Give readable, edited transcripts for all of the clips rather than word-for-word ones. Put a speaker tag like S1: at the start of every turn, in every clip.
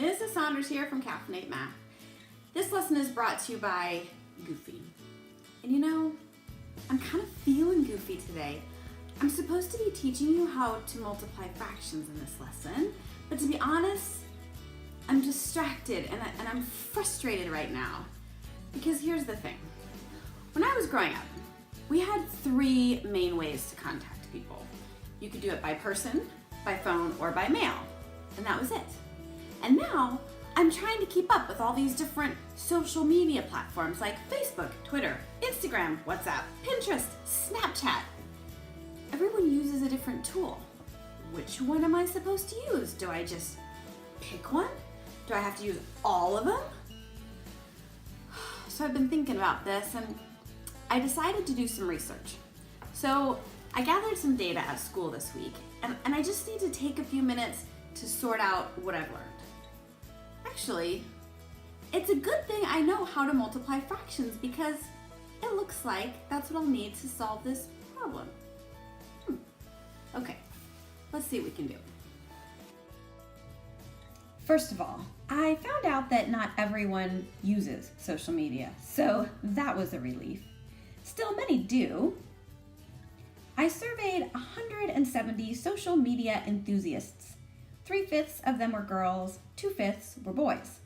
S1: Mrs. Saunders here from Kaffenate Math. This lesson is brought to you by Goofy. And you know, I'm kind of feeling goofy today. I'm supposed to be teaching you how to multiply fractions in this lesson, but to be honest, I'm distracted and I'm frustrated right now. Because here's the thing. When I was growing up, we had three main ways to contact people. You could do it by person, by phone, or by mail. And that was it. And now I'm trying to keep up with all these different social media platforms like Facebook, Twitter, Instagram, WhatsApp, Pinterest, Snapchat. Everyone uses a different tool. Which one am I supposed to use? Do I just pick one? Do I have to use all of them? So I've been thinking about this and I decided to do some research. So I gathered some data at school this week and I just need to take a few minutes to sort out what I've learned. Actually, it's a good thing I know how to multiply fractions because it looks like that's what I'll need to solve this problem. Okay, let's see what we can do. First of all, I found out that not everyone uses social media, so that was a relief. Still, many do. I surveyed 170 social media enthusiasts. 3/5 of them were girls, 2/5 were boys.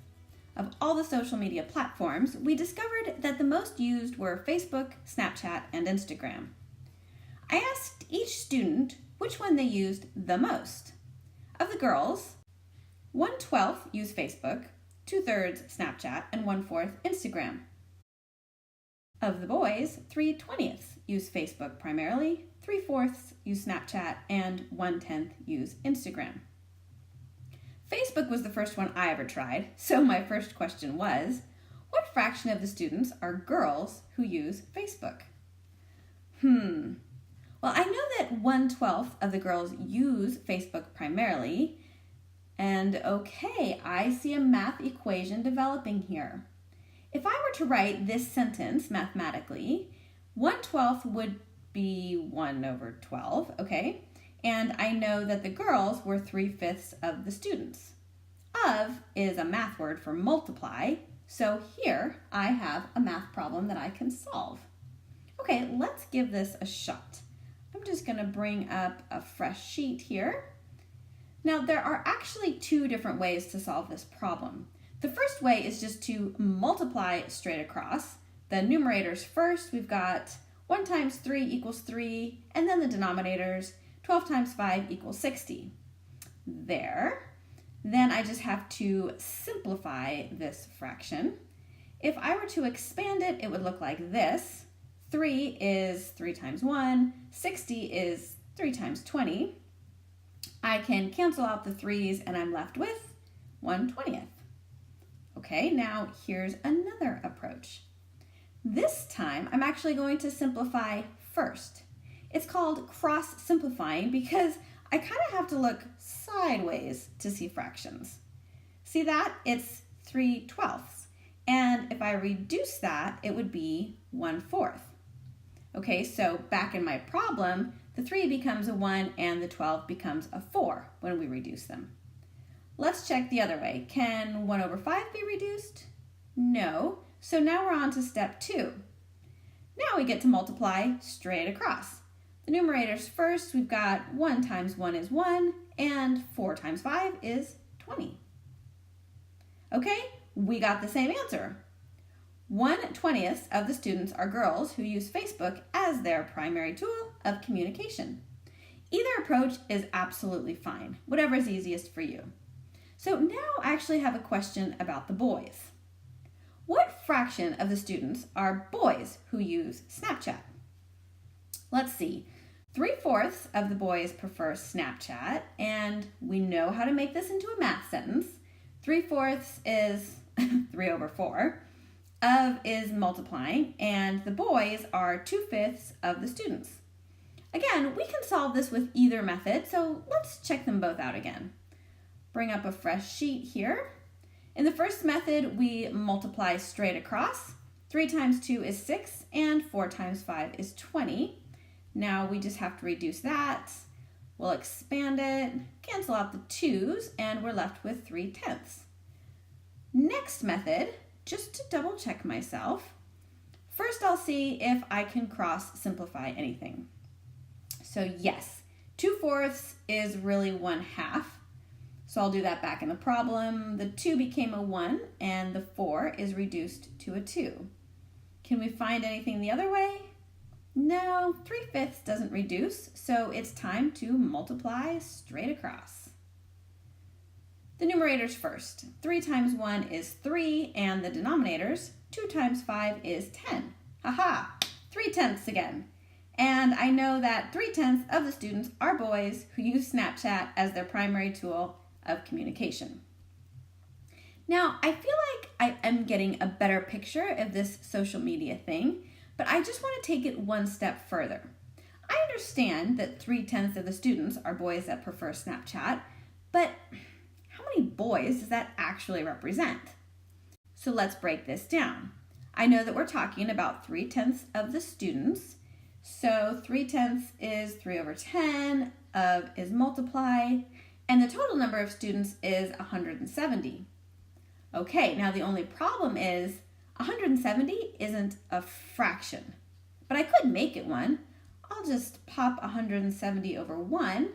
S1: Of all the social media platforms, we discovered that the most used were Facebook, Snapchat, and Instagram. I asked each student which one they used the most. Of the girls, 1/12 used Facebook, 2/3 Snapchat, and 1/4 Instagram. Of the boys, 3/20 used Facebook primarily, 3/4 used Snapchat, and 1/10 used Instagram. Facebook was the first one I ever tried, so my first question was, what fraction of the students are girls who use Facebook? Well, I know that 1/12 of the girls use Facebook primarily, and okay, I see a math equation developing here. If I were to write this sentence mathematically, 1/12 would be 1/12, okay? And I know that the girls were 3/5 of the students. Of is a math word for multiply, so here I have a math problem that I can solve. Okay, let's give this a shot. I'm just going to bring up a fresh sheet here. Now, there are actually two different ways to solve this problem. The first way is just to multiply straight across. The numerators first, we've got 1 times 3 equals 3, and then the denominators, 12 times 5 equals 60. There. Then I just have to simplify this fraction. If I were to expand it, it would look like this. 3 is 3 times 1, 60 is 3 times 20. I can cancel out the 3's and I'm left with 1/20. Okay, now here's another approach. This time I'm actually going to simplify first. It's called cross-simplifying because I kind of have to look sideways to see fractions. See that? It's 3/12. And if I reduce that, it would be 1/4. Okay, so back in my problem, the 3 becomes a 1 and the 12 becomes a 4 when we reduce them. Let's check the other way. Can 1/5 be reduced? No. So now we're on to step 2. Now we get to multiply straight across. The numerators first, we've got 1 times 1 is 1, and 4 times 5 is 20. Okay, we got the same answer. 1/20 of the students are girls who use Facebook as their primary tool of communication. Either approach is absolutely fine, whatever is easiest for you. So now I actually have a question about the boys. What fraction of the students are boys who use Snapchat? Let's see. 3/4 of the boys prefer Snapchat, and we know how to make this into a math sentence. 3/4 is 3/4. Of is multiplying, and the boys are 2/5 of the students. Again, we can solve this with either method, so let's check them both out again. Bring up a fresh sheet here. In the first method, we multiply straight across. 3 times 2 is 6, and 4 times 5 is 20. Now we just have to reduce that. We'll expand it, cancel out the 2's, and we're left with 3/10. Next method, just to double check myself, first I'll see if I can cross simplify anything. So yes, 2/4 is really 1/2. So I'll do that back in the problem. The 2 became a 1 and the 4 is reduced to a 2. Can we find anything the other way? No, 3/5 doesn't reduce, so it's time to multiply straight across. The numerators first. 3 times 1 is 3, and the denominators, 2 times 5 is 10. Haha, 3/10 again. And I know that 3/10 of the students are boys who use Snapchat as their primary tool of communication. Now, I feel like I am getting a better picture of this social media thing, but I just want to take it one step further. I understand that 3/10 of the students are boys that prefer Snapchat, but how many boys does that actually represent? So let's break this down. I know that we're talking about 3/10 of the students. So 3/10 is 3/10 is multiply, and the total number of students is 170. Okay, now the only problem is 170 isn't a fraction, but I could make it one. I'll just pop 170 over 1,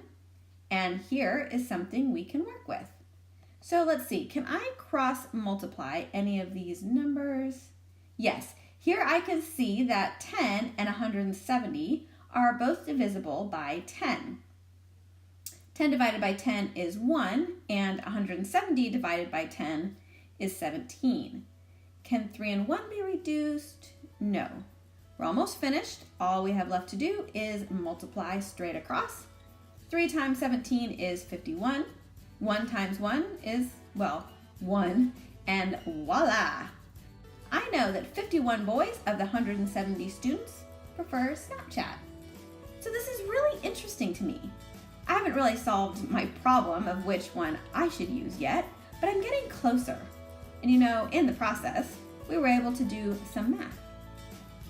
S1: and here is something we can work with. So let's see, can I cross multiply any of these numbers? Yes, here I can see that 10 and 170 are both divisible by 10. 10 divided by 10 is 1, and 170 divided by 10 is 17. Can 3 and 1 be reduced? No. We're almost finished. All we have left to do is multiply straight across. 3 times 17 is 51. 1 times 1 is, well, 1, and voila! I know that 51 boys of the 170 students prefer Snapchat. So this is really interesting to me. I haven't really solved my problem of which one I should use yet, but I'm getting closer. And you know, in the process, we were able to do some math.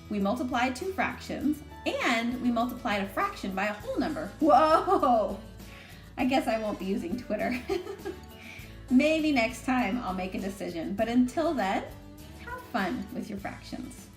S1: We multiplied 2 fractions, and we multiplied a fraction by a whole number. Whoa! I guess I won't be using Twitter. Maybe next time I'll make a decision, but until then, have fun with your fractions.